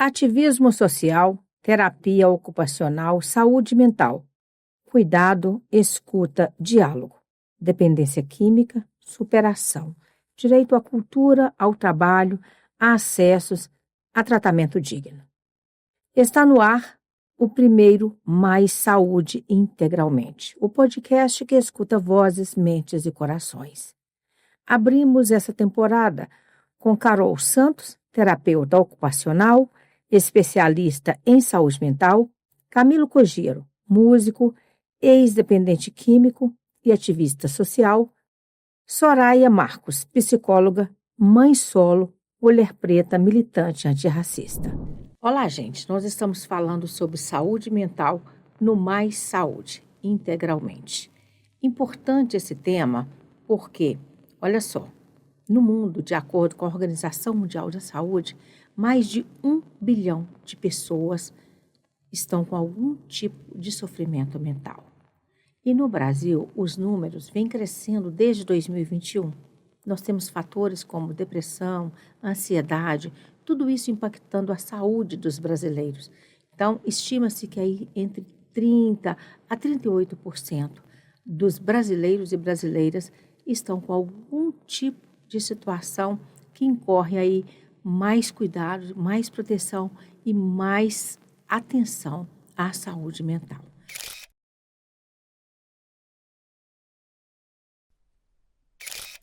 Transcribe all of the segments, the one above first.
ativismo social, terapia ocupacional, saúde mental, cuidado, escuta, diálogo, dependência química, superação, direito à cultura, ao trabalho, a acessos, a tratamento digno. Está no ar o primeiro Mais Saúde Integralmente, o podcast que escuta vozes, mentes e corações. Abrimos essa temporada com Carol Santos, terapeuta ocupacional, especialista em saúde mental, Camilo Cogiro, músico, ex-dependente químico e ativista social, Soraya Marcos, psicóloga, mãe solo, mulher preta, militante antirracista. Olá, gente. Nós estamos falando sobre saúde mental no Mais Saúde, integralmente. Importante esse tema porque, olha só, no mundo, de acordo com a Organização Mundial da Saúde, mais de 1 bilhão de pessoas estão com algum tipo de sofrimento mental. E no Brasil, os números vêm crescendo desde 2021. Nós temos fatores como depressão, ansiedade, tudo isso impactando a saúde dos brasileiros. Então, estima-se que aí entre 30% a 38% dos brasileiros e brasileiras estão com algum tipo de situação que incorre aí mais cuidado, mais proteção e mais atenção à saúde mental.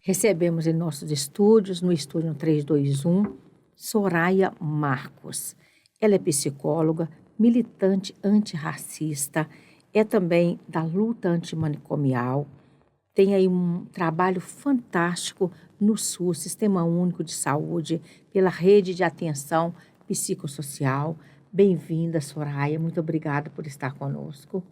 Recebemos em nossos estúdios, no estúdio 321, Soraya Marcos. Ela é psicóloga, militante antirracista, é também da luta antimanicomial, tem aí um trabalho fantástico no SUS, Sistema Único de Saúde, pela Rede de Atenção Psicossocial. Bem-vinda, Soraya, muito obrigada por estar conosco.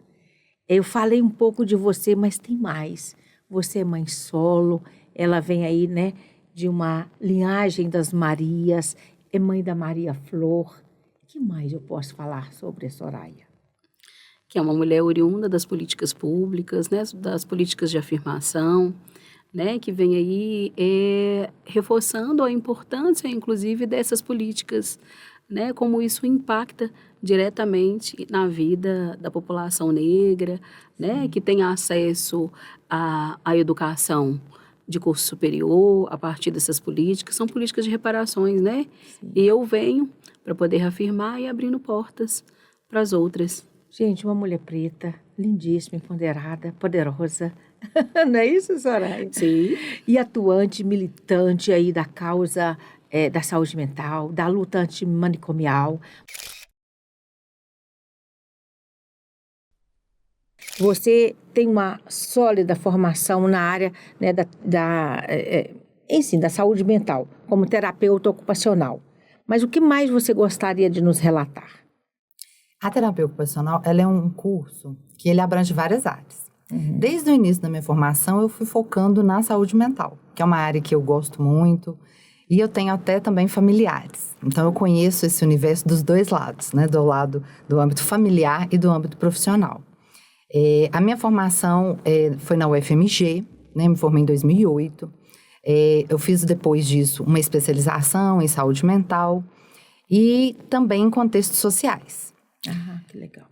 Eu falei um pouco de você, mas tem mais. Você é mãe solo, ela vem aí, né, de uma linhagem das Marias, é mãe da Maria Flor. O que mais eu posso falar sobre a Soraya? Que é uma mulher oriunda das políticas públicas, né, das políticas de afirmação, né, que vem aí reforçando a importância, inclusive, dessas políticas, né, como isso impacta diretamente na vida da população negra, né, que tem acesso à educação de curso superior a partir dessas políticas. São políticas de reparações, né? Sim. E eu venho para poder afirmar e abrindo portas para as outras. Gente, uma mulher preta, lindíssima, empoderada, poderosa. Não é isso, Soraya? Sim. E atuante, militante aí da causa da saúde mental, da luta antimanicomial. Você tem uma sólida formação na área, né, da saúde mental, como terapeuta ocupacional. Mas o que mais você gostaria de nos relatar? A terapia ocupacional, ela é um curso que ele abrange várias áreas. Uhum. Desde o início da minha formação, eu fui focando na saúde mental, que é uma área que eu gosto muito, e eu tenho até também familiares. Então, eu conheço esse universo dos dois lados, né? Do lado do âmbito familiar e do âmbito profissional. A minha formação foi na UFMG, né? Me formei em 2008. Eu fiz, depois disso, uma especialização em saúde mental e também em contextos sociais. Ah, que legal.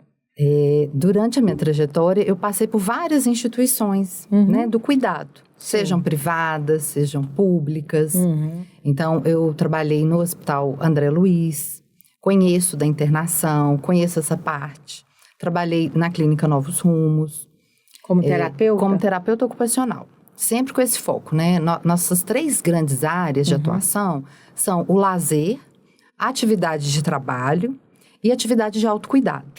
Durante a minha trajetória, eu passei por várias instituições, né, do cuidado. Sim. Sejam privadas, sejam públicas. Uhum. Então, eu trabalhei no Hospital André Luiz, conheço da internação, conheço essa parte. Trabalhei na Clínica Novos Rumos. Como terapeuta? Como terapeuta ocupacional. Sempre com esse foco, né? Nossas 3 grandes áreas de atuação são o lazer, a atividade de trabalho e atividade de autocuidado.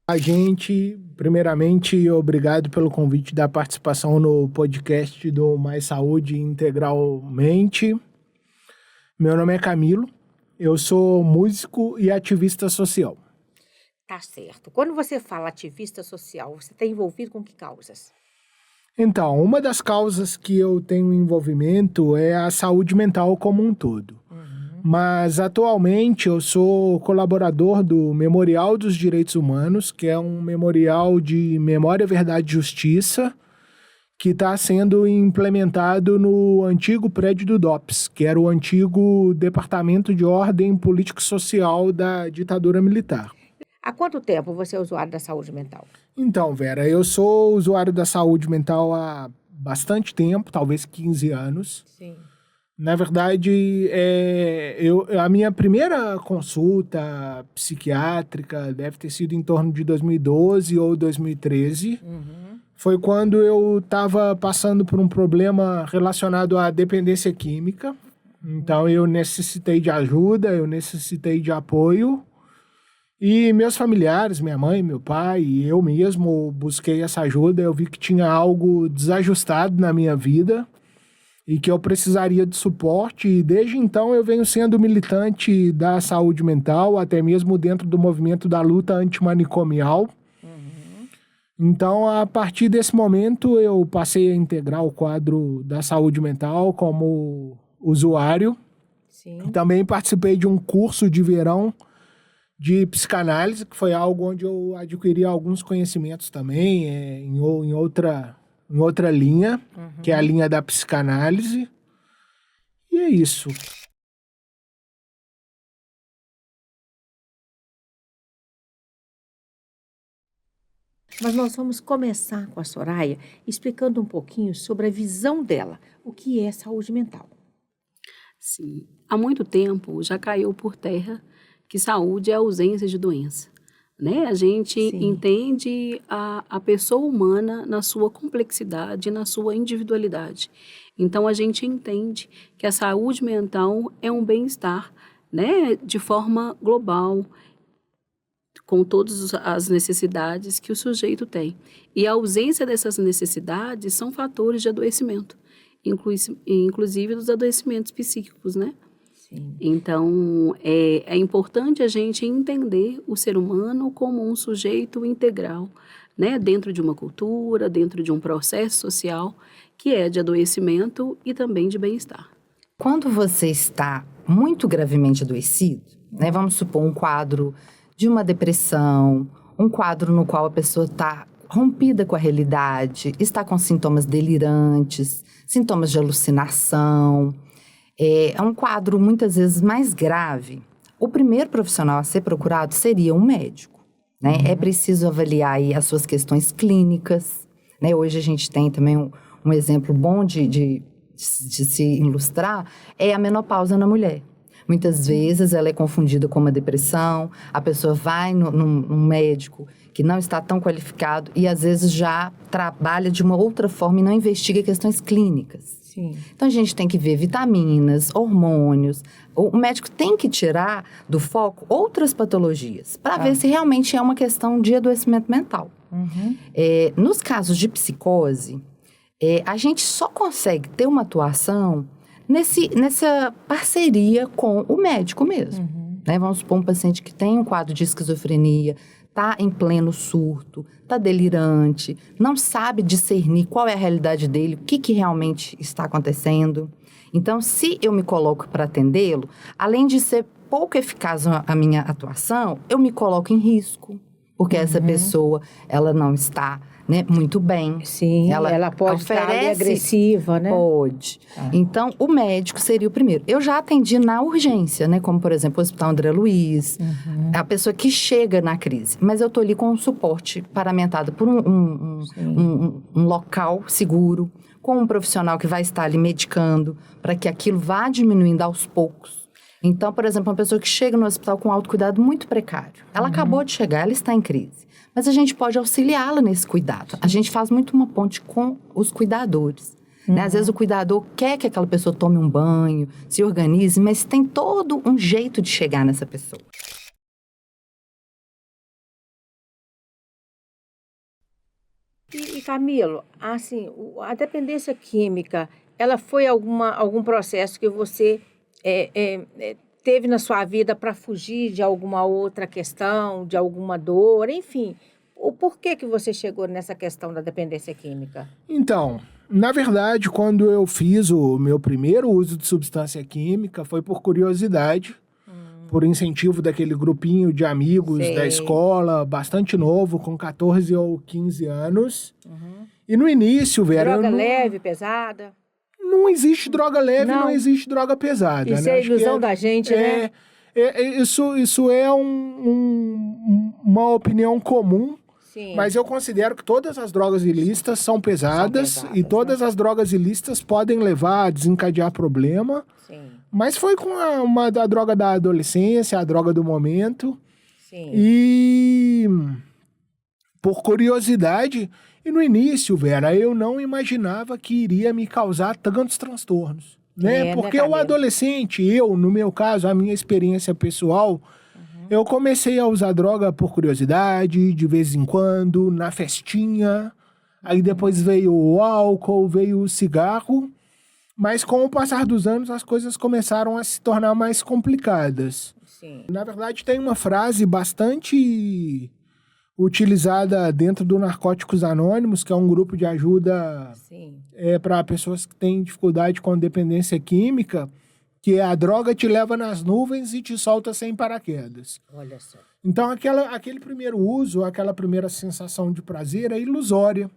A gente, primeiramente, obrigado pelo convite da participação no podcast do Mais Saúde Integralmente. Meu nome é Camilo, eu sou músico e ativista social. Tá certo. Quando você fala ativista social, você está envolvido com que causas? Então, uma das causas que eu tenho envolvimento é a saúde mental como um todo. Mas, atualmente, eu sou colaborador do Memorial dos Direitos Humanos, que é um memorial de memória, verdade e justiça, que está sendo implementado no antigo prédio do DOPS, que era o antigo Departamento de Ordem Político-Social da ditadura militar. Há quanto tempo você é usuário da saúde mental? Então, Vera, eu sou usuário da saúde mental há bastante tempo, talvez 15 anos. Sim. Na verdade, a minha primeira consulta psiquiátrica deve ter sido em torno de 2012 ou 2013. Foi quando eu estava passando por um problema relacionado à dependência química. Então, eu necessitei de ajuda, eu necessitei de apoio. E meus familiares, minha mãe, meu pai e eu mesmo busquei essa ajuda. Eu vi que tinha algo desajustado na minha vida e que eu precisaria de suporte. E desde então eu venho sendo militante da saúde mental, até mesmo dentro do movimento da luta antimanicomial. Então, a partir desse momento, eu passei a integrar o quadro da saúde mental como usuário. Sim. Também participei de um curso de verão de psicanálise, que foi algo onde eu adquiri alguns conhecimentos também, em outra linha, que é a linha da psicanálise. E é isso. Mas nós vamos começar com a Soraya explicando um pouquinho sobre a visão dela, o que é saúde mental. Sim, há muito tempo já caiu por terra que saúde é ausência de doença, né? A gente entende a pessoa humana na sua complexidade, na sua individualidade. Então, a gente entende que a saúde mental é um bem-estar, né? De forma global, com todas as necessidades que o sujeito tem. E a ausência dessas necessidades são fatores de adoecimento, inclusive dos adoecimentos psíquicos, né? Sim. Então, é importante a gente entender o ser humano como um sujeito integral, né? Dentro de uma cultura, dentro de um processo social que é de adoecimento e também de bem-estar. Quando você está muito gravemente adoecido, né, vamos supor um quadro de uma depressão, um quadro no qual a pessoa está rompida com a realidade, está com sintomas delirantes, sintomas de alucinação, é um quadro muitas vezes mais grave. O primeiro profissional a ser procurado seria um médico, né? É preciso avaliar aí as suas questões clínicas, né? Hoje a gente tem também um exemplo bom de se ilustrar, é a menopausa na mulher. Muitas vezes ela é confundida com uma depressão, a pessoa vai num médico que não está tão qualificado e às vezes já trabalha de uma outra forma e não investiga questões clínicas. Sim. Então a gente tem que ver vitaminas, hormônios. O médico tem que tirar do foco outras patologias para ver se realmente é uma questão de adoecimento mental. Nos casos de psicose, a gente só consegue ter uma atuação nessa parceria com o médico mesmo. Né? Vamos supor um paciente que tem um quadro de esquizofrenia, está em pleno surto, está delirante, não sabe discernir qual é a realidade dele, o que realmente está acontecendo. Então, se eu me coloco para atendê-lo, além de ser pouco eficaz a minha atuação, eu me coloco em risco, porque essa pessoa, ela não está, né, muito bem. Sim, ela pode estar ali agressiva, né? Pode. Então, o médico seria o primeiro. Eu já atendi na urgência, né? Como, por exemplo, o Hospital André Luiz. A pessoa que chega na crise. Mas eu estou ali com um suporte paramentado por um local seguro, com um profissional que vai estar ali medicando, para que aquilo vá diminuindo aos poucos. Então, por exemplo, uma pessoa que chega no hospital com autocuidado muito precário. Ela acabou de chegar, ela está em crise. Mas a gente pode auxiliá-la nesse cuidado. A gente faz muito uma ponte com os cuidadores. Né? Às vezes o cuidador quer que aquela pessoa tome um banho, se organize, mas tem todo um jeito de chegar nessa pessoa. E Camilo, assim, a dependência química, ela foi algum processo que você teve na sua vida para fugir de alguma outra questão, de alguma dor, enfim. O porquê que você chegou nessa questão da dependência química? Então, na verdade, quando eu fiz o meu primeiro uso de substância química, foi por curiosidade, por incentivo daquele grupinho de amigos Sei. da escola, bastante novo, com 14 ou 15 anos. E no início, Vera... Droga eu não- leve, pesada. Não existe droga leve, Não. não existe droga pesada. Isso né? é a Acho que ilusão da gente, né? Isso é uma opinião comum, Sim. mas eu considero que todas as drogas ilícitas são pesadas, São pesadas, e todas as drogas ilícitas podem levar a desencadear problema, Sim, mas foi com a droga da adolescência, a droga do momento, sim. e por curiosidade, e no início, Vera, eu não imaginava que iria me causar tantos transtornos. Né? Porque o Camila? adolescente, no meu caso, a minha experiência pessoal, eu comecei a usar droga por curiosidade, de vez em quando, na festinha. Aí depois veio o álcool, veio o cigarro. Mas com o passar dos anos, as coisas começaram a se tornar mais complicadas. Sim. Na verdade, tem uma frase bastante utilizada dentro do Narcóticos Anônimos, que é um grupo de ajuda Sim. para pessoas que têm dificuldade com dependência química, que é: a droga te leva nas nuvens e te solta sem paraquedas. Olha só. Então, aquele primeiro uso, aquela primeira sensação de prazer é ilusória,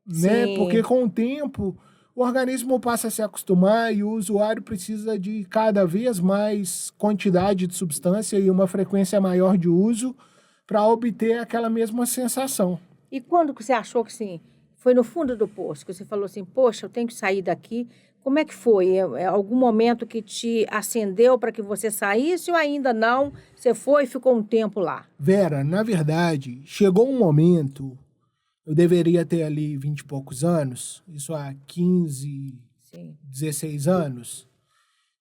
né? Sim. Porque com o tempo, o organismo passa a se acostumar e o usuário precisa de cada vez mais quantidade de substância e uma frequência maior de uso para obter aquela mesma sensação. E quando que você achou que, sim, foi no fundo do poço, que você falou assim, poxa, eu tenho que sair daqui? Como é que foi? É algum momento que te acendeu para que você saísse ou ainda não? Você foi e ficou um tempo lá? Vera, na verdade, chegou um momento, eu deveria ter ali 20 e poucos anos, isso há 15, Sim. 16 anos,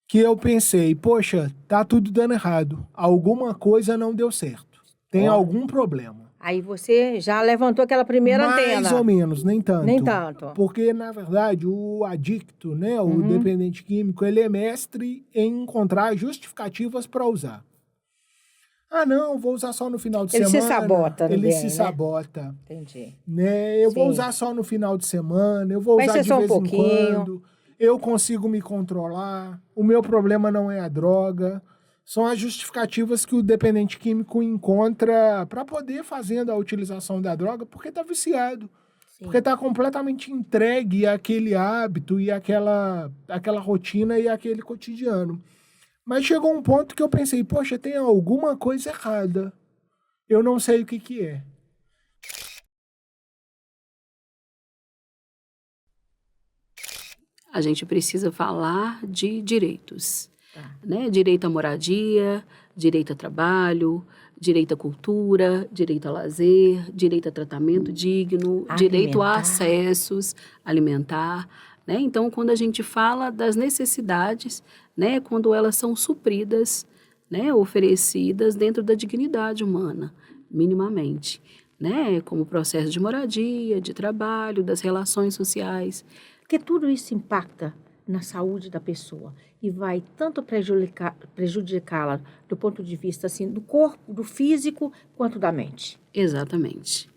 que eu pensei, poxa, tá tudo dando errado, alguma coisa não deu certo, tem algum problema. Aí você já levantou aquela primeira antena. Mais ou menos, nem tanto. Nem tanto. Porque, na verdade, o adicto, né, o dependente químico, ele é mestre em encontrar justificativas para usar. Ah, não, vou usar só no final de Ele semana. se sabota, Ele bem, se né? sabota. Entendi. Né? Eu vou Sim. usar só no final de semana, eu vou Vai usar ser de só um vez em pouquinho. quando. Eu consigo me controlar. O meu problema não é a droga. São as justificativas que o dependente químico encontra para poder fazendo a utilização da droga, porque está viciado. Sim. Porque está completamente entregue àquele hábito e àquela rotina e àquele cotidiano. Mas chegou um ponto que eu pensei, poxa, tem alguma coisa errada. Eu não sei o que é. A gente precisa falar de direitos. Né? Direito à moradia, direito a trabalho, direito à cultura, direito a lazer, direito a tratamento digno, direito a acessos alimentar. Né? Então, quando a gente fala das necessidades, né? Quando elas são supridas, né? Oferecidas dentro da dignidade humana, minimamente. Né? Como o processo de moradia, de trabalho, das relações sociais. Porque tudo isso impacta na saúde da pessoa e vai tanto prejudicá-la do ponto de vista assim, do corpo, do físico, quanto da mente. Exatamente.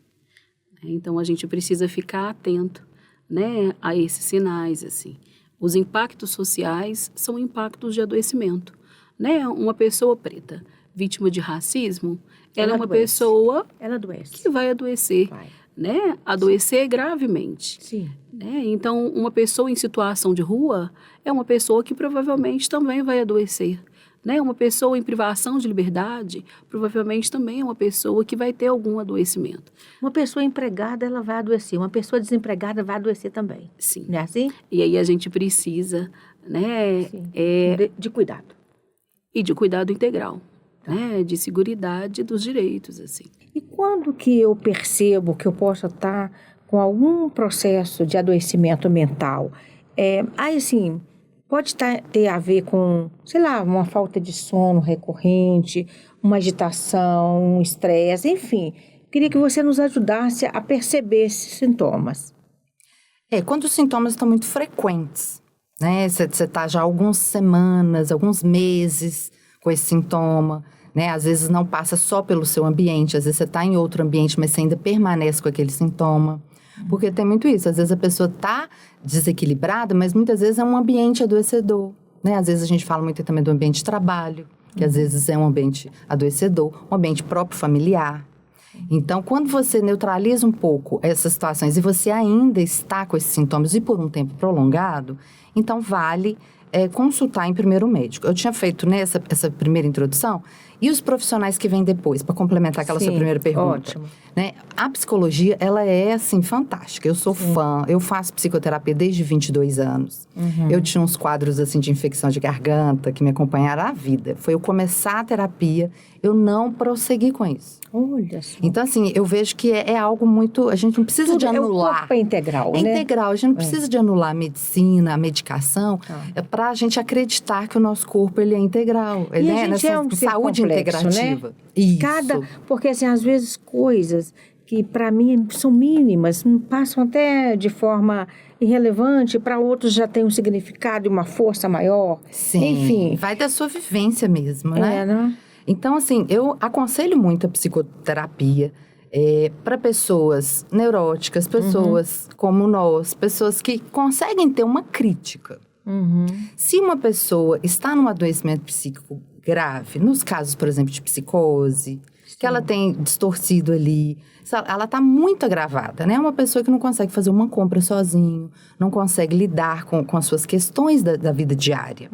Então, a gente precisa ficar atento, né, a esses sinais. Assim. Os impactos sociais são impactos de adoecimento. Né? Uma pessoa preta, vítima de racismo, ela é uma adoece. Pessoa Ela adoece. que vai adoecer. Vai. Né? Adoecer gravemente. Sim. Né? Então, uma pessoa em situação de rua é uma pessoa que provavelmente também vai adoecer. Né? Uma pessoa em privação de liberdade provavelmente também é uma pessoa que vai ter algum adoecimento. Uma pessoa empregada, ela vai adoecer. Uma pessoa desempregada vai adoecer também. Sim. Não é assim? E aí a gente precisa, né, Sim. De cuidado. e de cuidado integral, né, de seguridade dos direitos, assim. E quando que eu percebo que eu posso estar com algum processo de adoecimento mental? Aí, assim, pode ter a ver com, sei lá, uma falta de sono recorrente, uma agitação, um estresse, enfim. Queria que você nos ajudasse a perceber esses sintomas. Quando os sintomas estão muito frequentes, né? Você está já algumas semanas, alguns meses com esse sintoma, né? Às vezes não passa só pelo seu ambiente, às vezes você está em outro ambiente, mas você ainda permanece com aquele sintoma. Porque tem muito isso, às vezes a pessoa está desequilibrada, mas muitas vezes é um ambiente adoecedor, né? Às vezes a gente fala muito também do ambiente de trabalho, que às vezes é um ambiente adoecedor, um ambiente próprio familiar. Então, quando você neutraliza um pouco essas situações e você ainda está com esses sintomas e por um tempo prolongado, então vale consultar em primeiro o médico. Eu tinha feito essa primeira introdução e os profissionais que vêm depois, para complementar aquela sua primeira pergunta. Ótimo. Né? A psicologia, ela é, assim, fantástica. Eu sou fã, eu faço psicoterapia desde 22 anos. Eu tinha uns quadros, assim, de infecção de garganta que me acompanharam a vida. Foi eu começar a terapia, eu não prossegui com isso. Olha só. Então, assim, eu vejo que é algo muito... A gente não precisa de anular. O corpo é integral, É né? integral. A gente não precisa de anular a medicina, a medicação, para a gente acreditar que o nosso corpo, ele é integral. E Ele a gente é um ser saúde complexo, integrativa. né? Isso. Porque, assim, às vezes coisas que para mim são mínimas, passam até de forma irrelevante, para outros já tem um significado e uma força maior. Sim. Enfim. Vai da sua vivência mesmo, né? Né? Então, assim, eu aconselho muito a psicoterapia para pessoas neuróticas, pessoas como nós, pessoas que conseguem ter uma crítica. Se uma pessoa está num adoecimento psíquico grave, nos casos, por exemplo, de psicose, que ela tem distorcido ali, ela está muito agravada, né? Uma pessoa que não consegue fazer uma compra sozinho, não consegue lidar com as suas questões da vida diária.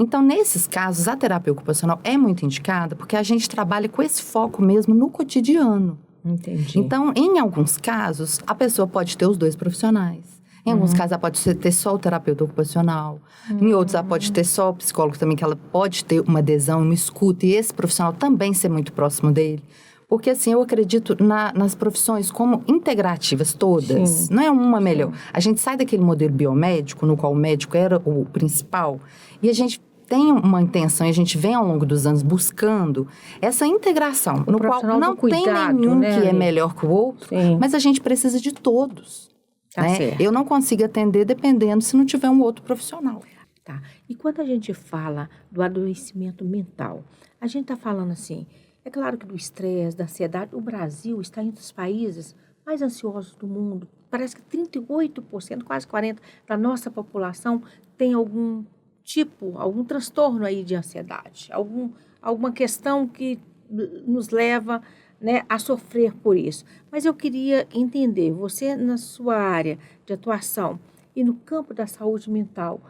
Então, nesses casos, a terapia ocupacional é muito indicada porque a gente trabalha com esse foco mesmo no cotidiano. Entendi. Então, em alguns casos, a pessoa pode ter os dois profissionais. Em alguns casos, ela pode ter só o terapeuta ocupacional. Em outros, ela pode ter só o psicólogo também, que ela pode ter uma adesão, uma escuta, e esse profissional também ser muito próximo dele. Porque, assim, eu acredito nas profissões como integrativas todas. Sim. Não é uma melhor. A gente sai daquele modelo biomédico, no qual o médico era o principal, e a gente tem uma intenção, e a gente vem ao longo dos anos buscando essa integração, no qual não tem nenhum, né, que é melhor que o outro, mas a gente precisa de todos. Tá né? certo. Eu não consigo atender dependendo se não tiver um outro profissional. Tá. E quando a gente fala do adoecimento mental, a gente está falando assim, é claro que do estresse, da ansiedade, o Brasil está entre os países mais ansiosos do mundo. Parece que 38%, quase 40% da nossa população tem algum transtorno aí de ansiedade, alguma questão que nos leva, né, a sofrer por isso. Mas eu queria entender, você na sua área de atuação e no campo da saúde mental,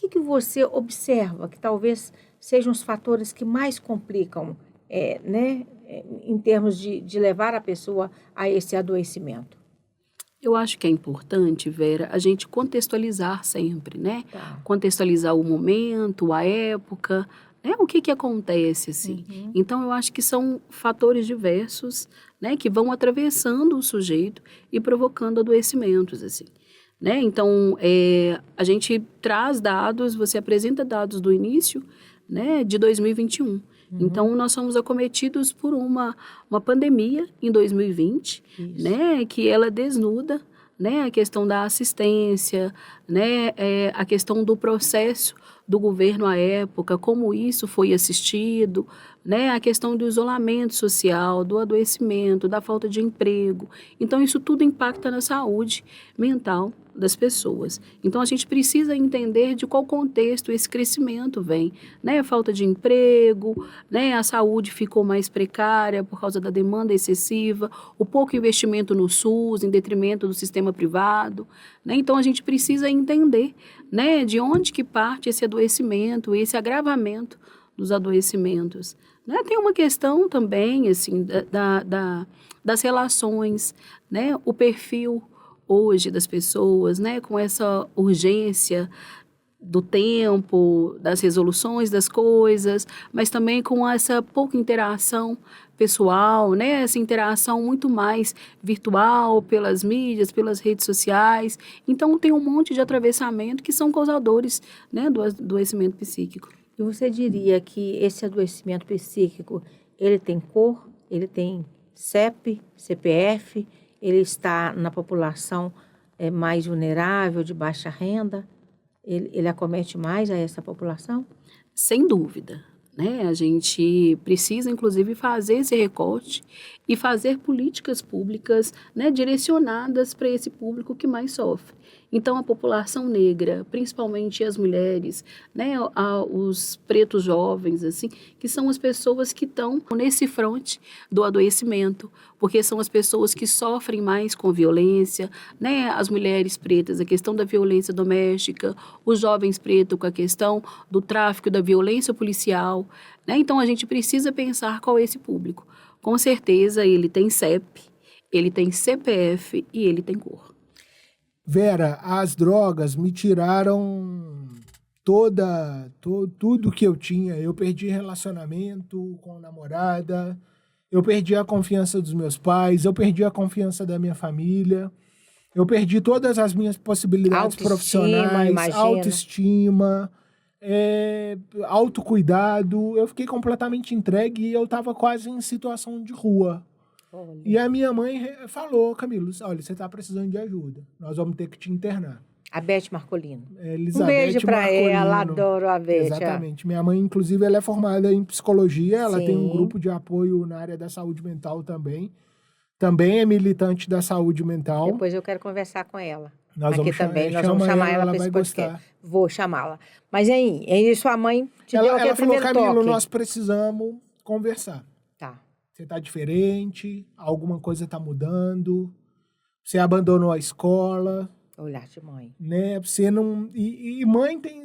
o que você observa que talvez sejam os fatores que mais complicam, né, em termos de levar a pessoa a esse adoecimento? Eu acho que é importante, Vera, a gente contextualizar sempre, né? Tá. Contextualizar o momento, a época, né? O que acontece, assim. Então, eu acho que são fatores diversos, né? Que vão atravessando o sujeito e provocando adoecimentos, assim. Né? Então, a gente traz dados, você apresenta dados do início, né, de 2021. Então, nós somos acometidos por uma pandemia em 2020, né, que ela desnuda, né, a questão da assistência, né, a questão do processo do governo à época, como isso foi assistido, né, a questão do isolamento social, do adoecimento, da falta de emprego. Então, isso tudo impacta na saúde mental das pessoas. Então, a gente precisa entender de qual contexto esse crescimento vem, né? A falta de emprego, né? A saúde ficou mais precária por causa da demanda excessiva, o pouco investimento no SUS em detrimento do sistema privado, né? Então, a gente precisa entender, né, de onde que parte esse adoecimento, esse agravamento dos adoecimentos. Né? Tem uma questão também, assim, das relações, né? O perfil hoje das pessoas, né, com essa urgência do tempo, das resoluções das coisas, mas também com essa pouca interação pessoal, né, essa interação muito mais virtual, pelas mídias, pelas redes sociais. Então, tem um monte de atravessamento que são causadores, né, do adoecimento psíquico. E você diria que esse adoecimento psíquico, ele tem cor, ele tem CEP, CPF, ele está na população mais vulnerável, de baixa renda? Ele acomete mais a essa população? Sem dúvida. Né? A gente precisa, inclusive, fazer esse recorte e fazer políticas públicas, né, direcionadas para esse público que mais sofre. Então, a população negra, principalmente as mulheres, né, os pretos jovens, assim, que são as pessoas que estão nesse fronte do adoecimento, porque são as pessoas que sofrem mais com violência, né, as mulheres pretas, a questão da violência doméstica, os jovens pretos com a questão do tráfico, da violência policial, né? Então, a gente precisa pensar qual é esse público. Com certeza, ele tem CEP, ele tem CPF e ele tem cor. Vera, as drogas me tiraram tudo que eu tinha. Eu perdi relacionamento com namorada, eu perdi a confiança dos meus pais, eu perdi a confiança da minha família, eu perdi todas as minhas possibilidades profissionais, imagino. autoestima, autocuidado. Eu fiquei completamente entregue e eu estava quase em situação de rua. Olha. E a minha mãe falou, Camilo, olha, você está precisando de ajuda. Nós vamos ter que te internar. A Beth Marcolino. Elizabeth Um beijo para Marcolino. ela, adoro a Beth. Exatamente. Minha mãe, inclusive, ela é formada em psicologia, ela Sim. tem um grupo de apoio na área da saúde mental também. Também é militante da saúde mental. Depois eu quero conversar com ela. Nós Aqui vamos também, nós vamos chama chamar ela ela para esse vai podcast. gostar. Vou chamá-la. Mas aí sua mãe te deu aquele Ela falou, primeiro Camilo, toque. nós precisamos conversar. Tá. Você tá diferente, alguma coisa tá mudando, você abandonou a escola, Olhar de mãe. né? Você não... E mãe tem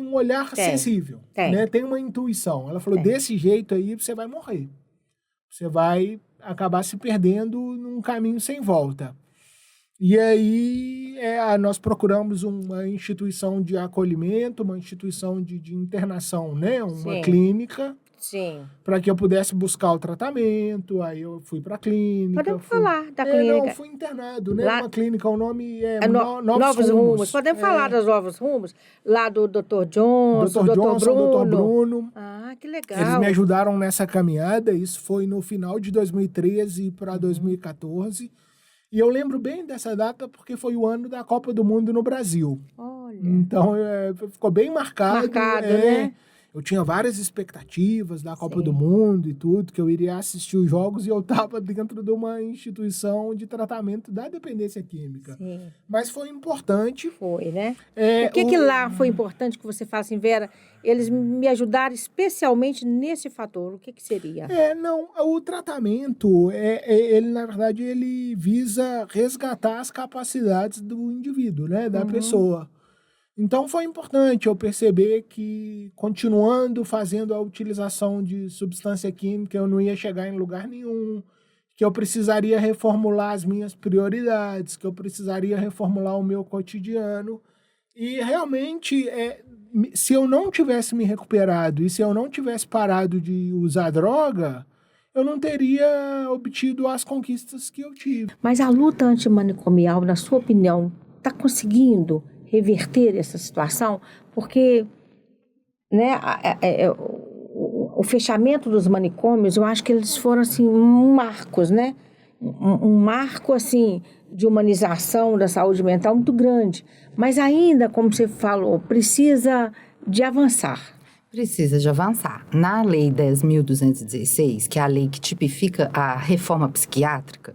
um olhar sensível, né? Tem uma intuição. Ela falou, desse jeito aí você vai morrer. Você vai acabar se perdendo num caminho sem volta. E aí nós procuramos uma instituição de acolhimento, uma instituição de internação, né? Uma clínica. Sim. Para que eu pudesse buscar o tratamento. Aí eu fui para a clínica. Podemos falar da clínica. Não, fui internado, né? Lá... Uma clínica, o nome é Novos Rumos. Podemos falar dos Novos Rumos? Lá do Dr. Johnson, Dr. Bruno. Ah, que legal. Eles me ajudaram nessa caminhada. Isso foi no final de 2013 para 2014. E eu lembro bem dessa data porque foi o ano da Copa do Mundo no Brasil. Olha. Então, ficou bem marcado. Né? Eu tinha várias expectativas da Copa do Mundo e tudo, que eu iria assistir os jogos e eu estava dentro de uma instituição de tratamento da dependência química. Sim. Mas foi importante. Foi, né? O que lá foi importante que você fala assim, Vera, eles me ajudaram especialmente nesse fator? O que seria? O tratamento, ele na verdade, ele visa resgatar as capacidades do indivíduo, né? Da pessoa. Então, foi importante eu perceber que, continuando fazendo a utilização de substância química, eu não ia chegar em lugar nenhum, que eu precisaria reformular as minhas prioridades, que eu precisaria reformular o meu cotidiano. E, realmente, se eu não tivesse me recuperado e se eu não tivesse parado de usar droga, eu não teria obtido as conquistas que eu tive. Mas a luta antimanicomial, na sua opinião, está conseguindo reverter essa situação, porque, né, o fechamento dos manicômios, eu acho que eles foram assim marcos, né? Um marco assim de humanização da saúde mental muito grande, mas ainda, como você falou, precisa de avançar. Precisa de avançar. Na Lei 10.216, que é a lei que tipifica a reforma psiquiátrica,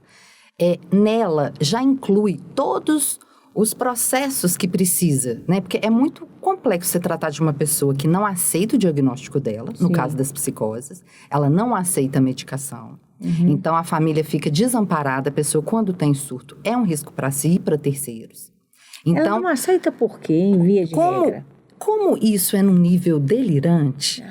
nela já inclui todos os processos que precisa, né? Porque é muito complexo você tratar de uma pessoa que não aceita o diagnóstico dela, no caso das psicoses, ela não aceita a medicação. Então, a família fica desamparada, a pessoa, quando tem surto, é um risco para si e para terceiros. Então, ela não aceita por quê, em via de regra? Como isso é num nível delirante,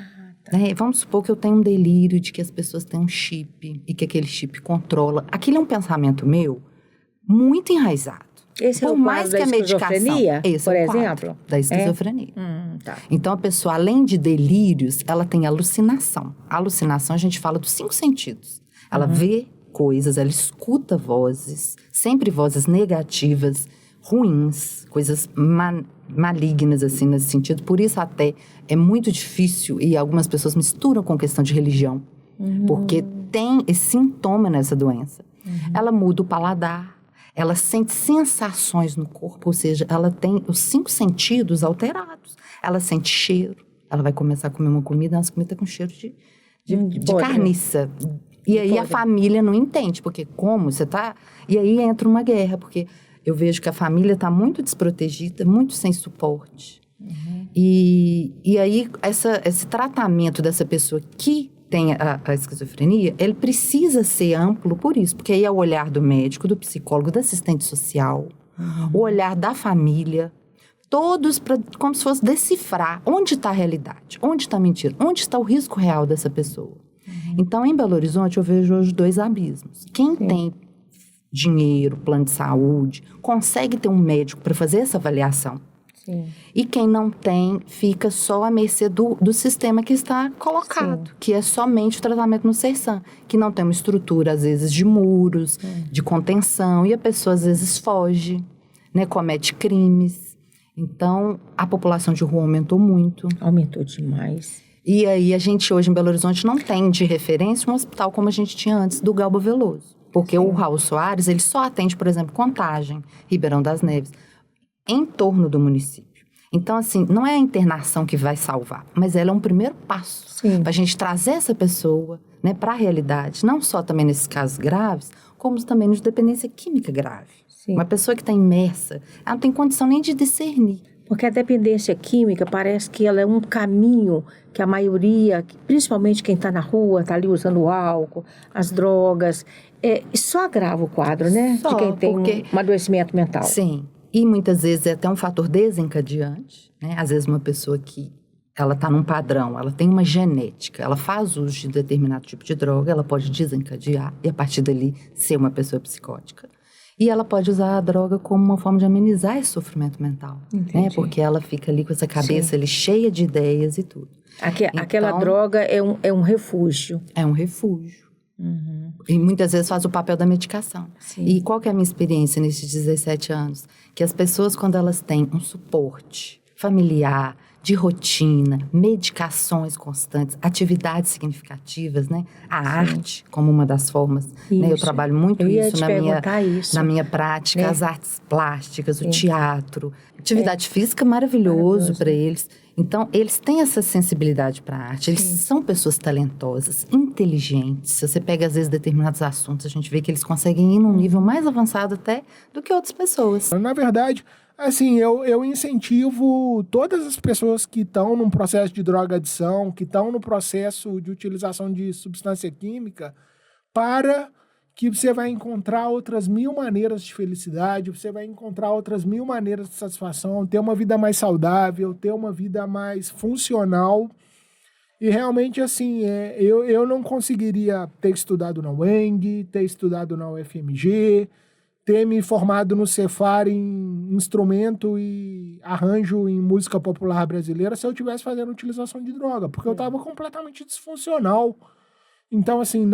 né? Vamos supor que eu tenho um delírio de que as pessoas têm um chip e que aquele chip controla. Aquilo é um pensamento meu muito enraizado. Esse é o quadro da esquizofrenia, por exemplo? Da esquizofrenia. Tá. Então, a pessoa, além de delírios, ela tem alucinação. A alucinação, a gente fala dos 5 sentidos. Ela vê coisas, ela escuta vozes, sempre vozes negativas, ruins, coisas malignas, assim, nesse sentido. Por isso, até, é muito difícil, e algumas pessoas misturam com questão de religião, porque tem esse sintoma nessa doença. Ela muda o paladar, ela sente sensações no corpo, ou seja, ela tem os 5 sentidos alterados. Ela sente cheiro, ela vai começar a comer uma comida com cheiro de carniça. E aí a família não entende, porque como você tá... E aí entra uma guerra, porque Eu vejo que a família está muito desprotegida, muito sem suporte. E aí, esse tratamento dessa pessoa que tem a esquizofrenia, ele precisa ser amplo por isso. Porque aí é o olhar do médico, do psicólogo, do assistente social, o olhar da família, todos como se fosse decifrar onde está a realidade, onde está a mentira, onde está o risco real dessa pessoa. Então, em Belo Horizonte, eu vejo hoje 2 abismos. Quem tem dinheiro, plano de saúde, consegue ter um médico para fazer essa avaliação. Sim. E quem não tem, fica só à mercê do sistema que está colocado, que é somente o tratamento no CERSAM, que não tem uma estrutura, às vezes, de muros, de contenção, e a pessoa, às vezes, foge, né, comete crimes. Então, a população de rua aumentou muito. Aumentou demais. E aí, a gente hoje em Belo Horizonte não tem de referência um hospital como a gente tinha antes do Galba Veloso. Porque o Raul Soares, ele só atende, por exemplo, Contagem, Ribeirão das Neves, em torno do município. Então, assim, não é a internação que vai salvar, mas ela é um primeiro passo para a gente trazer essa pessoa, né, para a realidade. Não só também nesses casos graves, como também nos de dependência química grave. Sim. Uma pessoa que está imersa, ela não tem condição nem de discernir. Porque a dependência química parece que ela é um caminho que a maioria, principalmente quem está na rua, está ali usando o álcool, as drogas, só agrava o quadro, né? Só de quem tem porque... um adoecimento mental. Sim. E muitas vezes é até um fator desencadeante, né? Às vezes uma pessoa que ela está num padrão, ela tem uma genética, ela faz uso de determinado tipo de droga, ela pode desencadear e a partir dali ser uma pessoa psicótica. E ela pode usar a droga como uma forma de amenizar esse sofrimento mental, né? Porque ela fica ali com essa cabeça ali cheia de ideias e tudo. Aquela droga é um refúgio. É um refúgio. E muitas vezes faz o papel da medicação. Sim. E qual que é a minha experiência nesses 17 anos? Que as pessoas, quando elas têm um suporte familiar, de rotina, medicações constantes, atividades significativas, né? A arte, como uma das formas. Né? Eu trabalho muito isso na minha prática, né? As artes plásticas, o teatro. Atividade física maravilhoso para eles. Então, eles têm essa sensibilidade para a arte. Eles são pessoas talentosas, inteligentes. Se você pega, às vezes, determinados assuntos, a gente vê que eles conseguem ir num nível mais avançado até do que outras pessoas. Na verdade, assim, eu incentivo todas as pessoas que estão num processo de drogadição, que estão no processo de utilização de substância química, para que você vai encontrar outras 1000 maneiras de felicidade, você vai encontrar outras 1000 maneiras de satisfação, ter uma vida mais saudável, ter uma vida mais funcional. E realmente, assim, eu não conseguiria ter estudado na UENG, ter estudado na UFMG, ter me formado no Cefar em instrumento e arranjo em música popular brasileira se eu estivesse fazendo utilização de droga, porque eu estava completamente disfuncional. Então, assim,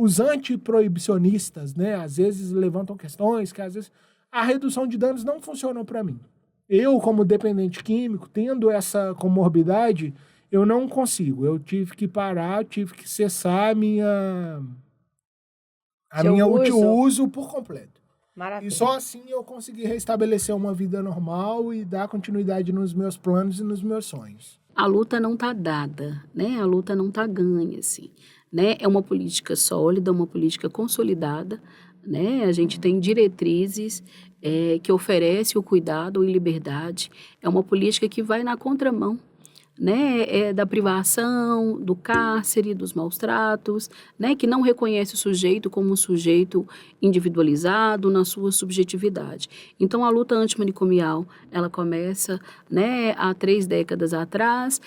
os antiproibicionistas, né, às vezes levantam questões que, às vezes, a redução de danos não funcionou para mim. Eu, como dependente químico, tendo essa comorbidade, eu não consigo. Eu tive que parar, tive que cessar a minha uso por completo. Maravilha. E só assim eu consegui restabelecer uma vida normal e dar continuidade nos meus planos e nos meus sonhos. A luta não está dada, né? A luta não está ganha, assim, né? É uma política sólida, uma política consolidada, né? A gente tem diretrizes que oferecem o cuidado e liberdade. É uma política que vai na contramão, né, da privação, do cárcere, dos maus tratos, né, que não reconhece o sujeito como um sujeito individualizado na sua subjetividade. Então, a luta antimanicomial, ela começa, né, há 3 décadas atrás,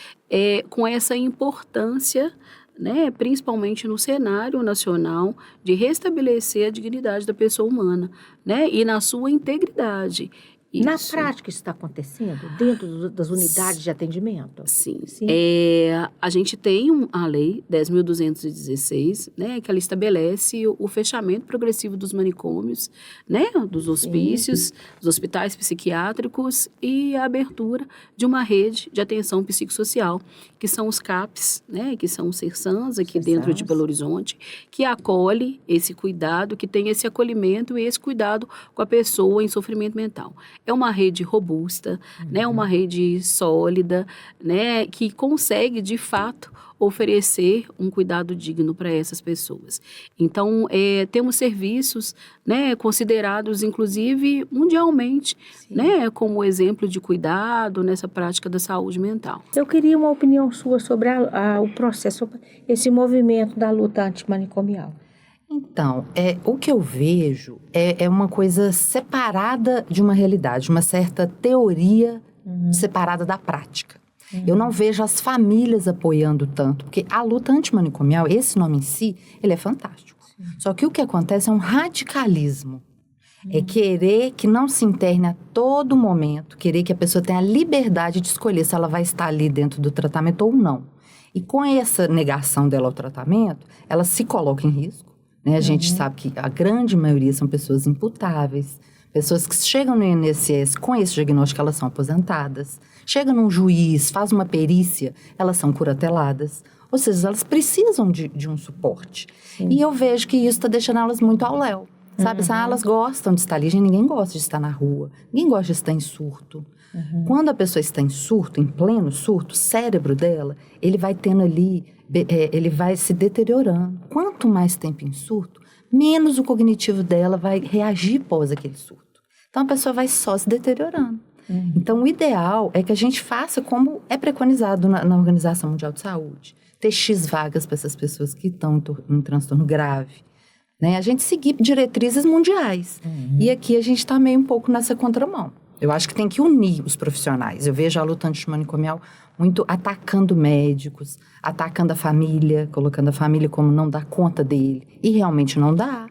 com essa importância, né, principalmente no cenário nacional, de restabelecer a dignidade da pessoa humana, né, e na sua integridade. Na prática, isso está acontecendo dentro das unidades de atendimento? Sim. A gente tem a Lei 10.216, né, que ela estabelece o fechamento progressivo dos manicômios, né, dos hospícios, dos hospitais psiquiátricos e a abertura de uma rede de atenção psicossocial, que são os CAPs, né, que são os CERSAMs aqui dentro de Belo Horizonte, que acolhe esse cuidado, que tem esse acolhimento e esse cuidado com a pessoa em sofrimento mental. é uma rede robusta, né, uma rede sólida, né, que consegue, de fato, oferecer um cuidado digno para essas pessoas. Então, temos serviços, né, considerados, inclusive, mundialmente, né, como exemplo de cuidado nessa prática da saúde mental. Eu queria uma opinião sua sobre o processo, esse movimento da luta antimanicomial. Então, o que eu vejo é uma coisa separada de uma realidade, uma certa teoria separada da prática. Eu não vejo as famílias apoiando tanto, porque a luta antimanicomial, esse nome em si, ele é fantástico. Só que o que acontece é um radicalismo. É querer que não se interne a todo momento, querer que a pessoa tenha a liberdade de escolher se ela vai estar ali dentro do tratamento ou não. E com essa negação dela ao tratamento, ela se coloca em risco. Né? A gente sabe que a grande maioria são pessoas imputáveis, pessoas que chegam no INSS com esse diagnóstico, elas são aposentadas. Chega num juiz, faz uma perícia, elas são curateladas. Ou seja, elas precisam de um suporte. E eu vejo que isso está deixando elas muito ao léu. Sabe, elas gostam de estar ali, ninguém gosta de estar na rua, ninguém gosta de estar em surto. Quando a pessoa está em surto, em pleno surto, o cérebro dela, ele vai tendo ali, ele vai se deteriorando. Quanto mais tempo em surto, menos o cognitivo dela vai reagir após aquele surto. Então a pessoa vai só se deteriorando. Então o ideal é que a gente faça como é preconizado na Organização Mundial de Saúde. Ter X vagas para essas pessoas que estão em transtorno grave. Né? A gente seguir diretrizes mundiais. E aqui a gente está meio um pouco nessa contramão. Eu acho que tem que unir os profissionais. Eu vejo a luta antimanicomial muito atacando médicos, atacando a família, colocando a família como não dá conta dele. E realmente não dá.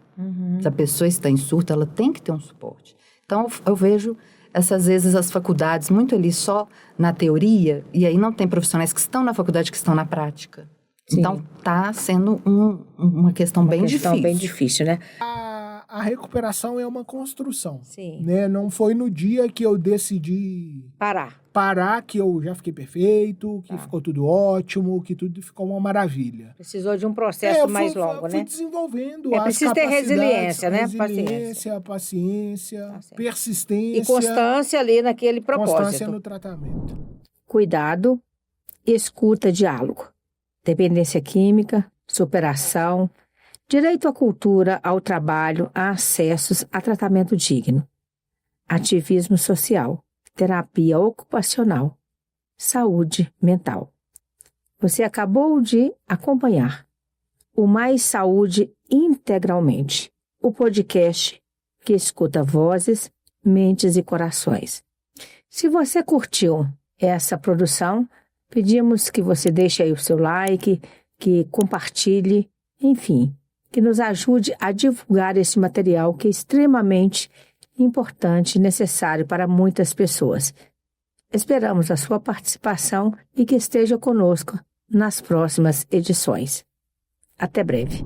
Se a pessoa está em surto, ela tem que ter um suporte. Então, eu vejo essas vezes as faculdades muito ali só na teoria, e aí não tem profissionais que estão na faculdade que estão na prática. Sim. Então, está sendo uma questão bem difícil. Uma questão bem difícil, né? A recuperação é uma construção. Sim. Né? Não foi no dia que eu decidi parar que eu já fiquei perfeito, que ficou tudo ótimo, que tudo ficou uma maravilha. Precisou de um processo mais longo, né? Fui desenvolvendo as precisa ter resiliência, né? Paciência, persistência. E constância ali naquele propósito. Constância no tratamento. Cuidado, escuta, diálogo. Dependência química, superação, direito à cultura, ao trabalho, a acessos a tratamento digno, ativismo social, terapia ocupacional, saúde mental. Você acabou de acompanhar o Mais Saúde Integralmente, o podcast que escuta vozes, mentes e corações. Se você curtiu essa produção, pedimos que você deixe aí o seu like, que compartilhe, enfim, que nos ajude a divulgar esse material que é extremamente importante e necessário para muitas pessoas. Esperamos a sua participação e que esteja conosco nas próximas edições. Até breve.